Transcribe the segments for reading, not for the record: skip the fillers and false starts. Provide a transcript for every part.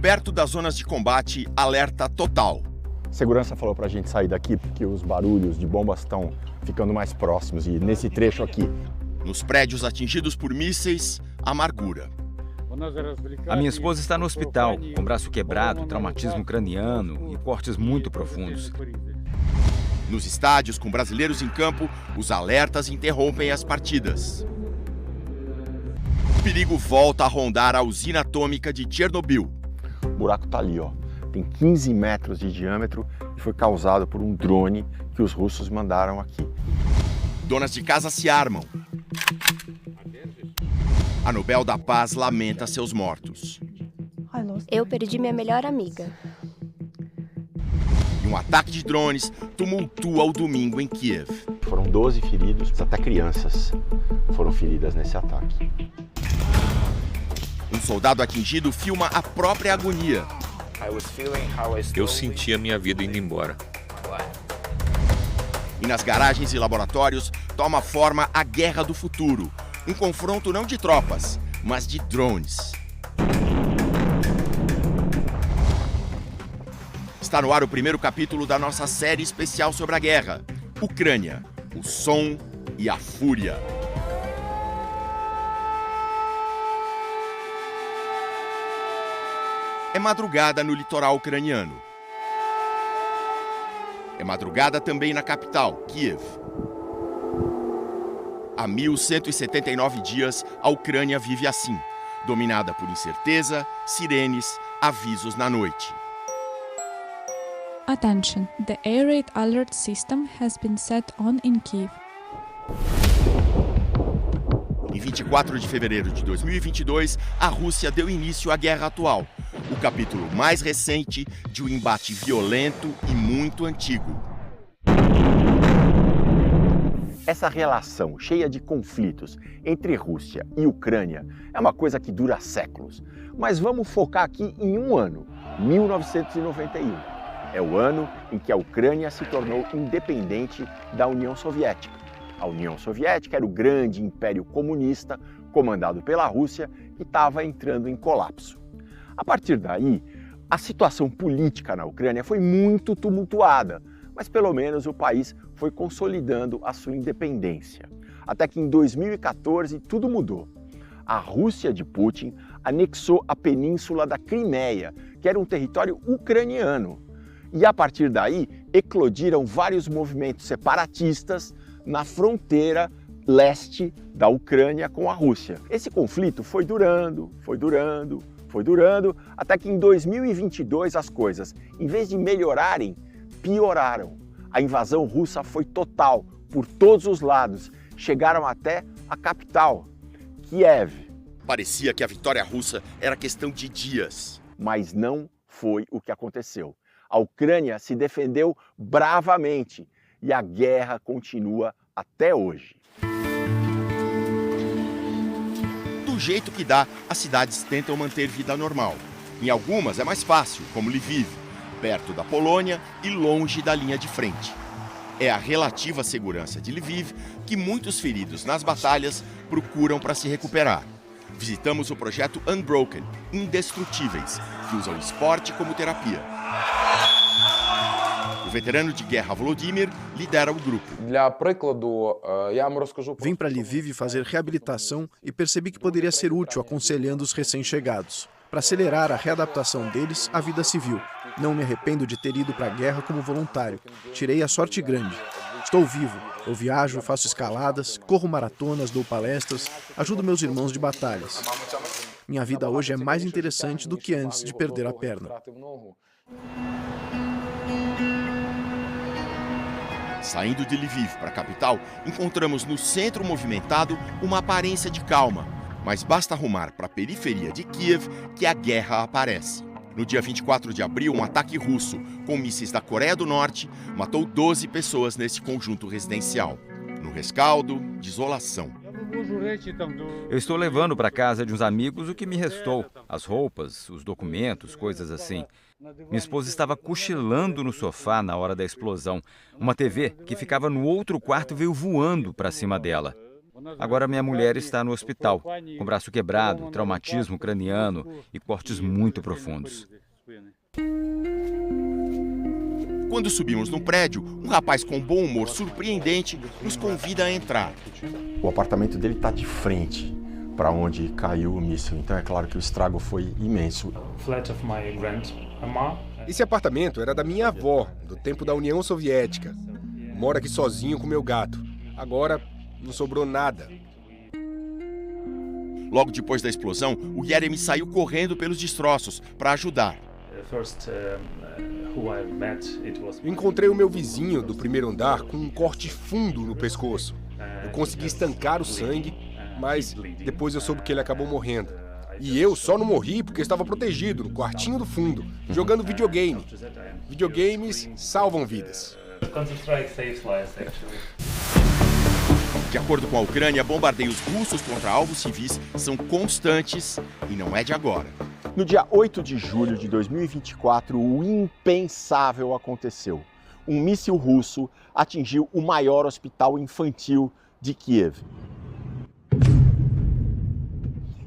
Perto das zonas de combate, alerta total. Segurança falou pra gente sair daqui porque os barulhos de bombas estão ficando mais próximos e nesse trecho aqui. Nos prédios atingidos por mísseis, amargura. A minha esposa está no hospital, com braço quebrado, traumatismo craniano e cortes muito profundos. Nos estádios com brasileiros em campo, os alertas interrompem as partidas. O perigo volta a rondar a usina atômica de Chernobyl. O buraco tá ali, ó. Tem 15 metros de diâmetro e foi causado por um drone que os russos mandaram aqui. Donas de casa se armam. A Nobel da Paz lamenta seus mortos. Eu perdi minha melhor amiga. E um ataque de drones tumultua o domingo em Kiev. Foram 12 feridos, até crianças foram feridas nesse ataque. Um soldado atingido filma a própria agonia. Eu senti a minha vida indo embora. E nas garagens e laboratórios toma forma a guerra do futuro. Um confronto não de tropas, mas de drones. Está no ar o primeiro capítulo da nossa série especial sobre a guerra. Ucrânia, o som e a fúria. É madrugada no litoral ucraniano. É madrugada também na capital, Kiev. Há 1.179 dias, a Ucrânia vive assim, dominada por incerteza, sirenes, avisos na noite. Attention, the air raid alert system has been set on in Kiev. Em 24 de fevereiro de 2022, a Rússia deu início à guerra atual, o capítulo mais recente de um embate violento e muito antigo. Essa relação cheia de conflitos entre Rússia e Ucrânia é uma coisa que dura séculos. Mas vamos focar aqui em um ano, 1991. É o ano em que a Ucrânia se tornou independente da União Soviética. A União Soviética era o grande império comunista comandado pela Rússia que estava entrando em colapso. A partir daí, a situação política na Ucrânia foi muito tumultuada, mas pelo menos o país foi consolidando a sua independência. Até que em 2014 tudo mudou. A Rússia de Putin anexou a península da Crimeia, que era um território ucraniano. E a partir daí eclodiram vários movimentos separatistas na fronteira leste da Ucrânia com a Rússia. Esse conflito foi durando, até que em 2022 as coisas, em vez de melhorarem, pioraram. A invasão russa foi total, por todos os lados. Chegaram até a capital, Kiev. Parecia que a vitória russa era questão de dias. Mas não foi o que aconteceu. A Ucrânia se defendeu bravamente e a guerra continua até hoje. Do jeito que dá, as cidades tentam manter vida normal. Em algumas é mais fácil, como Lviv, perto da Polônia e longe da linha de frente. É a relativa segurança de Lviv que muitos feridos nas batalhas procuram para se recuperar. Visitamos o projeto Unbroken, Indestrutíveis, que usa o esporte como terapia. O veterano de guerra Volodymyr lidera o grupo. Vim para Lviv fazer reabilitação e percebi que poderia ser útil aconselhando os recém-chegados, para acelerar a readaptação deles à vida civil. Não me arrependo de ter ido para a guerra como voluntário. Tirei a sorte grande. Estou vivo. Eu viajo, faço escaladas, corro maratonas, dou palestras, ajudo meus irmãos de batalhas. Minha vida hoje é mais interessante do que antes de perder a perna. Saindo de Lviv para a capital, encontramos no centro movimentado uma aparência de calma. Mas basta arrumar para a periferia de Kiev que a guerra aparece. No dia 24 de abril, um ataque russo com mísseis da Coreia do Norte matou 12 pessoas nesse conjunto residencial. No rescaldo, desolação. Eu estou levando para casa de uns amigos o que me restou. As roupas, os documentos, coisas assim. Minha esposa estava cochilando no sofá na hora da explosão. Uma TV que ficava no outro quarto veio voando para cima dela. Agora minha mulher está no hospital, com braço quebrado, traumatismo craniano e cortes muito profundos. Quando subimos no prédio, um rapaz com bom humor surpreendente nos convida a entrar. O apartamento dele está de frente para onde caiu o míssil, então é claro que o estrago foi imenso. Esse apartamento era da minha avó, do tempo da União Soviética. Moro aqui sozinho com meu gato. Agora não sobrou nada. Logo depois da explosão, o Jeremy saiu correndo pelos destroços para ajudar. Eu encontrei o meu vizinho do primeiro andar com um corte fundo no pescoço. Eu consegui estancar o sangue, mas depois eu soube que ele acabou morrendo. E eu só não morri porque estava protegido no quartinho do fundo, jogando videogame. Videogames salvam vidas. De acordo com a Ucrânia, bombardeios russos contra alvos civis são constantes e não é de agora. No dia 8 de julho de 2024, o impensável aconteceu. Um míssil russo atingiu o maior hospital infantil de Kiev.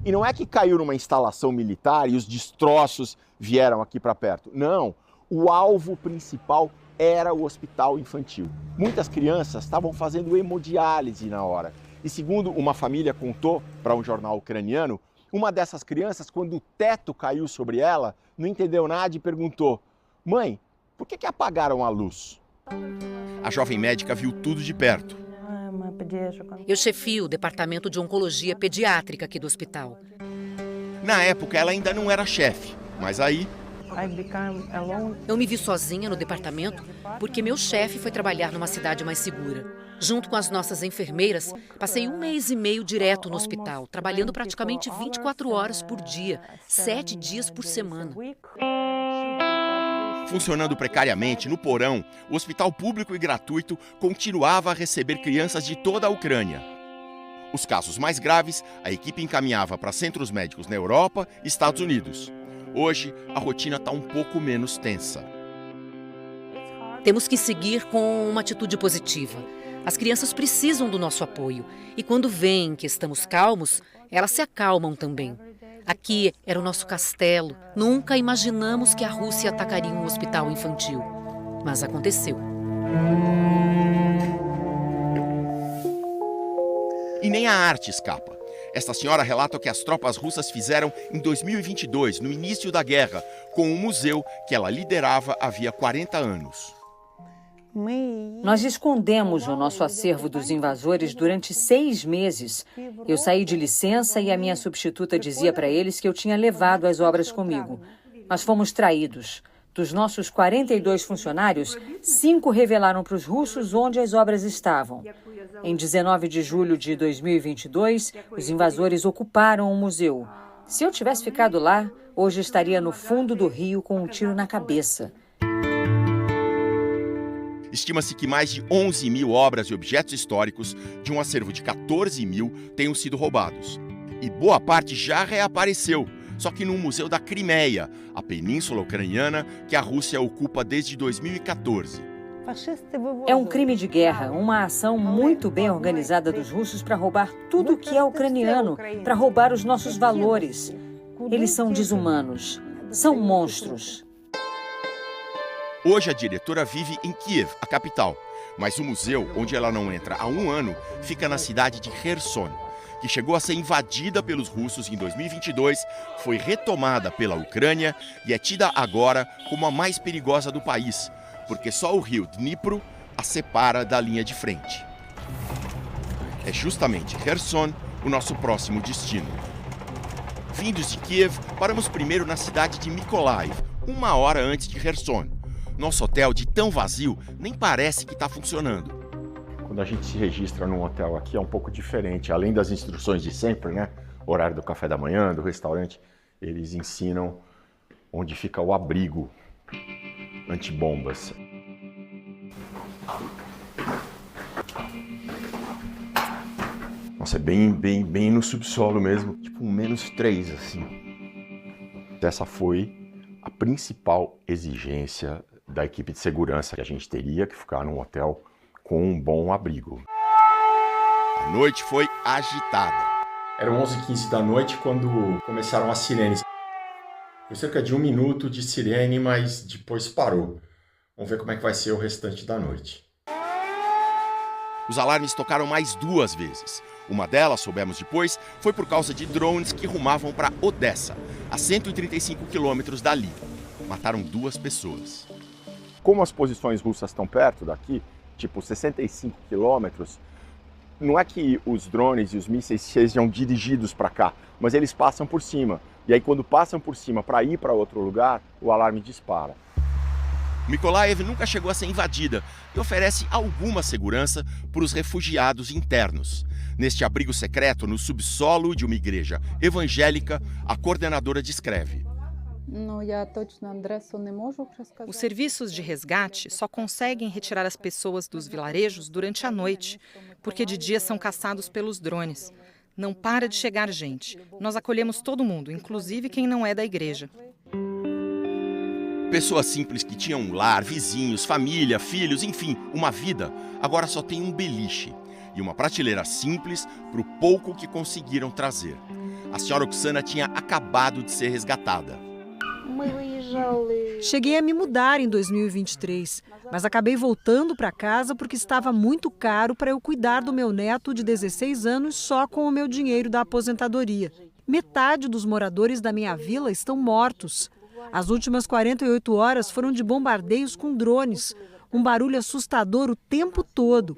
E não é que caiu numa instalação militar e os destroços vieram aqui para perto. Não, o alvo principal era o hospital infantil. Muitas crianças estavam fazendo hemodiálise na hora. E segundo uma família contou para um jornal ucraniano, uma dessas crianças, quando o teto caiu sobre ela, não entendeu nada e perguntou: "Mãe, por que apagaram a luz?" A jovem médica viu tudo de perto. Eu chefio o departamento de oncologia pediátrica aqui do hospital. Na época, ela ainda não era chefe, mas aí... Eu me vi sozinha no departamento porque meu chefe foi trabalhar numa cidade mais segura. Junto com as nossas enfermeiras, passei 1 mês e meio direto no hospital, trabalhando praticamente 24 horas por dia, 7 dias por semana. Funcionando precariamente no porão, o hospital público e gratuito continuava a receber crianças de toda a Ucrânia. Os casos mais graves, a equipe encaminhava para centros médicos na Europa e Estados Unidos. Hoje, a rotina está um pouco menos tensa. Temos que seguir com uma atitude positiva. As crianças precisam do nosso apoio e quando veem que estamos calmos, elas se acalmam também. Aqui era o nosso castelo. Nunca imaginamos que a Rússia atacaria um hospital infantil. Mas aconteceu. E nem a arte escapa. Esta senhora relata o que as tropas russas fizeram em 2022, no início da guerra, com um museu que ela liderava havia 40 anos. Nós escondemos o nosso acervo dos invasores durante 6 meses. Eu saí de licença e a minha substituta dizia para eles que eu tinha levado as obras comigo. Mas fomos traídos. Dos nossos 42 funcionários, 5 revelaram para os russos onde as obras estavam. Em 19 de julho de 2022, os invasores ocuparam o museu. Se eu tivesse ficado lá, hoje estaria no fundo do rio com um tiro na cabeça. Estima-se que mais de 11 mil obras e objetos históricos de um acervo de 14 mil tenham sido roubados. E boa parte já reapareceu, só que no Museu da Crimeia, a península ucraniana que a Rússia ocupa desde 2014. É um crime de guerra, uma ação muito bem organizada dos russos para roubar tudo que é ucraniano, para roubar os nossos valores. Eles são desumanos, são monstros. Hoje a diretora vive em Kiev, a capital, mas o museu, onde ela não entra há 1 ano, fica na cidade de Kherson, que chegou a ser invadida pelos russos em 2022, foi retomada pela Ucrânia e é tida agora como a mais perigosa do país, porque só o rio Dnipro a separa da linha de frente. É justamente Kherson o nosso próximo destino. Vindos de Kiev, paramos primeiro na cidade de Mykolaiv, 1 hora antes de Kherson. Nosso hotel, de tão vazio, nem parece que está funcionando. Quando a gente se registra num hotel aqui é um pouco diferente. Além das instruções de sempre, né? Horário do café da manhã, do restaurante, eles ensinam onde fica o abrigo antibombas. Nossa, é bem no subsolo mesmo, tipo um -3, assim. Essa foi a principal exigência da equipe de segurança, que a gente teria que ficar num hotel com um bom abrigo. A noite foi agitada. Eram 11h15 da noite quando começaram as sirenes. Foi cerca de 1 minuto de sirene, mas depois parou. Vamos ver como é que vai ser o restante da noite. Os alarmes tocaram mais 2 vezes. Uma delas, soubemos depois, foi por causa de drones que rumavam para Odessa, a 135 quilômetros dali. Mataram 2 pessoas. Como as posições russas estão perto daqui, tipo 65 quilômetros, não é que os drones e os mísseis sejam dirigidos para cá, mas eles passam por cima. E aí quando passam por cima para ir para outro lugar, o alarme dispara. Mykolaiv nunca chegou a ser invadida e oferece alguma segurança para os refugiados internos. Neste abrigo secreto, no subsolo de uma igreja evangélica, a coordenadora descreve. Os serviços de resgate só conseguem retirar as pessoas dos vilarejos durante a noite, porque de dia são caçados pelos drones. Não para de chegar gente. Nós acolhemos todo mundo, inclusive quem não é da igreja. Pessoas simples que tinham um lar, vizinhos, família, filhos, enfim, uma vida, agora só tem um beliche e uma prateleira simples para o pouco que conseguiram trazer. A senhora Oksana tinha acabado de ser resgatada. Cheguei a me mudar em 2023, mas acabei voltando para casa porque estava muito caro para eu cuidar do meu neto de 16 anos só com o meu dinheiro da aposentadoria. Metade dos moradores da minha vila estão mortos. As últimas 48 horas foram de bombardeios com drones, um barulho assustador o tempo todo.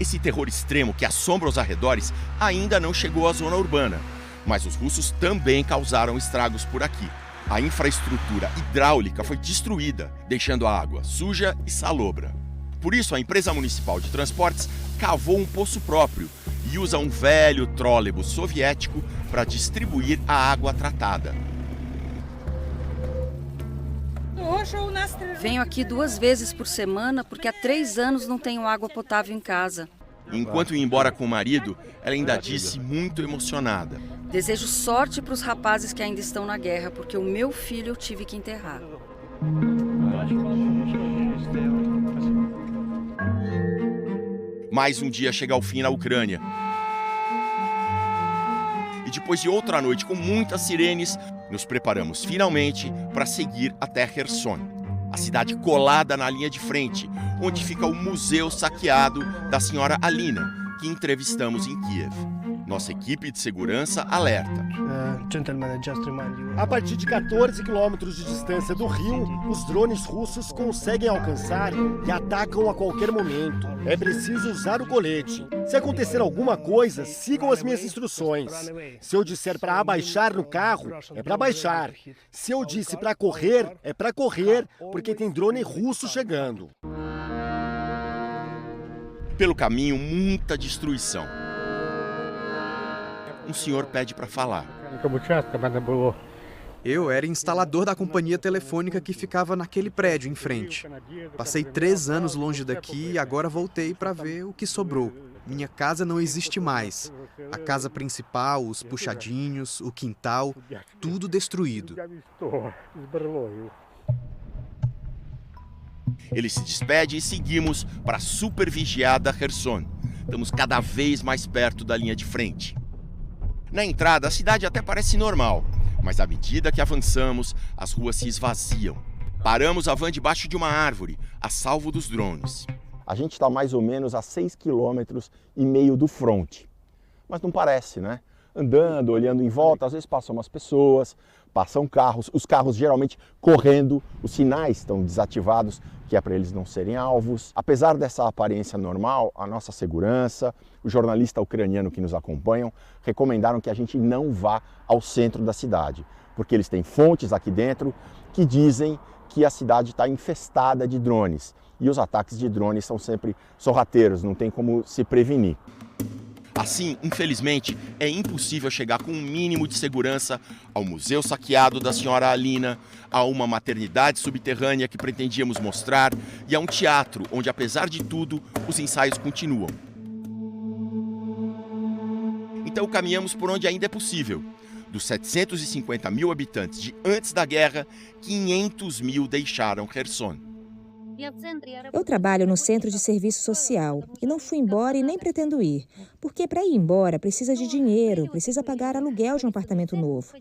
Esse terror extremo que assombra os arredores ainda não chegou à zona urbana, mas os russos também causaram estragos por aqui. A infraestrutura hidráulica foi destruída, deixando a água suja e salobra. Por isso, a empresa municipal de transportes cavou um poço próprio e usa um velho trólebus soviético para distribuir a água tratada. Venho aqui 2 vezes por semana porque há 3 anos não tenho água potável em casa. Enquanto ia embora com o marido, ela ainda disse muito emocionada. Desejo sorte para os rapazes que ainda estão na guerra, porque o meu filho eu tive que enterrar. Mais um dia chega ao fim na Ucrânia. E depois de outra noite com muitas sirenes, nos preparamos finalmente para seguir até Kherson, a cidade colada na linha de frente, onde fica o museu saqueado da senhora Alina, que entrevistamos em Kiev. Nossa equipe de segurança alerta. A partir de 14 quilômetros de distância do rio, os drones russos conseguem alcançar e atacam a qualquer momento. É preciso usar o colete. Se acontecer alguma coisa, sigam as minhas instruções. Se eu disser para abaixar no carro, é para abaixar. Se eu disse para correr, é para correr, porque tem drone russo chegando. Pelo caminho, muita destruição. Um senhor pede para falar. Eu era instalador da companhia telefônica que ficava naquele prédio em frente. Passei 3 anos longe daqui e agora voltei para ver o que sobrou. Minha casa não existe mais. A casa principal, os puxadinhos, o quintal, tudo destruído. Ele se despede e seguimos para a supervigiada Kherson. Estamos cada vez mais perto da linha de frente. Na entrada, a cidade até parece normal, mas à medida que avançamos, as ruas se esvaziam. Paramos a van debaixo de uma árvore, a salvo dos drones. A gente está mais ou menos a 6,5 quilômetros do fronte. Mas não parece, né? Andando, olhando em volta, às vezes passam umas pessoas, passam carros, os carros geralmente correndo, os sinais estão desativados, que é para eles não serem alvos. Apesar dessa aparência normal, a nossa segurança, o jornalista ucraniano que nos acompanham, recomendaram que a gente não vá ao centro da cidade, porque eles têm fontes aqui dentro que dizem que a cidade está infestada de drones. E os ataques de drones são sempre sorrateiros, não tem como se prevenir. Assim, infelizmente, é impossível chegar com um mínimo de segurança ao museu saqueado da senhora Alina, a uma maternidade subterrânea que pretendíamos mostrar e a um teatro onde, apesar de tudo, os ensaios continuam. Então caminhamos por onde ainda é possível. Dos 750 mil habitantes de antes da guerra, 500 mil deixaram Kherson. Eu trabalho no centro de serviço social e não fui embora e nem pretendo ir, porque para ir embora precisa de dinheiro, precisa pagar aluguel de um apartamento novo.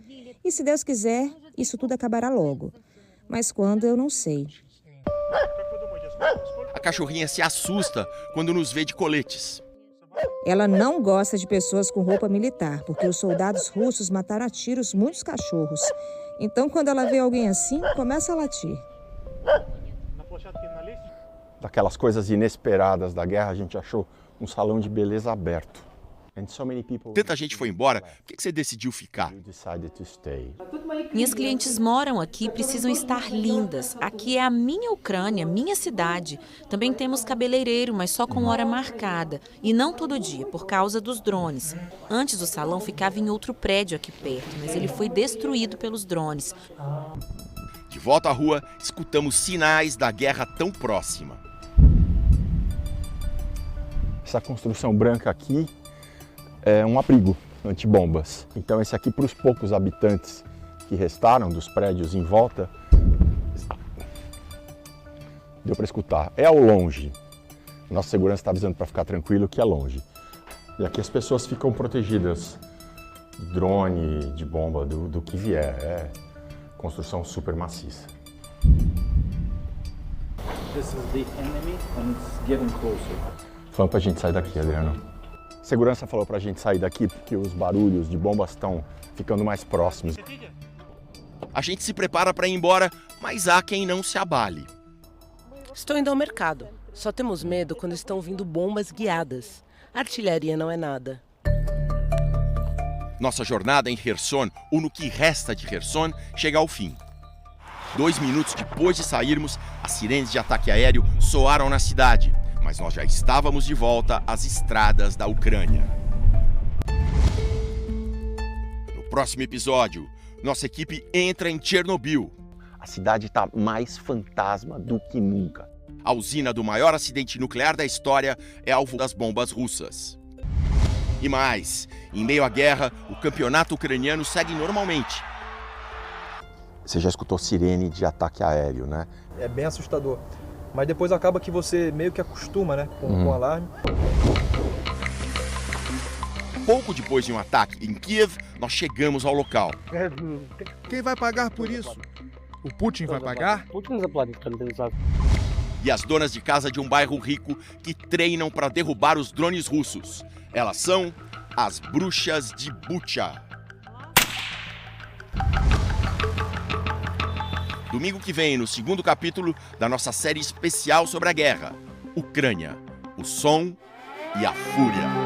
E se Deus quiser, isso tudo acabará logo. Mas quando, eu não sei. A cachorrinha se assusta quando nos vê de coletes. Ela não gosta de pessoas com roupa militar, porque os soldados russos mataram a tiros muitos cachorros. Então, quando ela vê alguém assim, começa a latir. Daquelas coisas inesperadas da guerra, a gente achou um salão de beleza aberto. Tanta gente foi embora, por que você decidiu ficar? Minhas clientes moram aqui e precisam estar lindas. Aqui é a minha Ucrânia, minha cidade. Também temos cabeleireiro, mas só com hora marcada. E não todo dia, por causa dos drones. Antes o salão ficava em outro prédio aqui perto, mas ele foi destruído pelos drones. De volta à rua, escutamos sinais da guerra tão próxima. Essa construção branca aqui é um abrigo antibombas. Então esse aqui, para os poucos habitantes que restaram dos prédios em volta, deu para escutar. É ao longe. Nossa segurança está avisando para ficar tranquilo que é longe. E aqui as pessoas ficam protegidas de drone, de bomba, do que vier. É construção super maciça. This is the enemy and it's getting closer. Falando pra gente sair daqui, Adriano. Segurança falou pra gente sair daqui porque os barulhos de bombas estão ficando mais próximos. A gente se prepara para ir embora, mas há quem não se abale. Estou indo ao mercado. Só temos medo quando estão vindo bombas guiadas. Artilharia não é nada. Nossa jornada em Kherson, ou no que resta de Kherson, chega ao fim. 2 minutos depois de sairmos, as sirenes de ataque aéreo soaram na cidade. Mas nós já estávamos de volta às estradas da Ucrânia. No próximo episódio, nossa equipe entra em Chernobyl. A cidade está mais fantasma do que nunca. A usina do maior acidente nuclear da história é alvo das bombas russas. E mais, em meio à guerra, o campeonato ucraniano segue normalmente. Você já escutou sirene de ataque aéreo, né? É bem assustador. Mas depois acaba que você meio que acostuma, né, com o alarme. Pouco depois de um ataque em Kiev, nós chegamos ao local. Quem vai pagar por isso? O Putin vai pagar? E as donas de casa de um bairro rico que treinam para derrubar os drones russos. Elas são as bruxas de Bucha. Domingo que vem, no 2º capítulo da nossa série especial sobre a guerra, Ucrânia, o som e a fúria.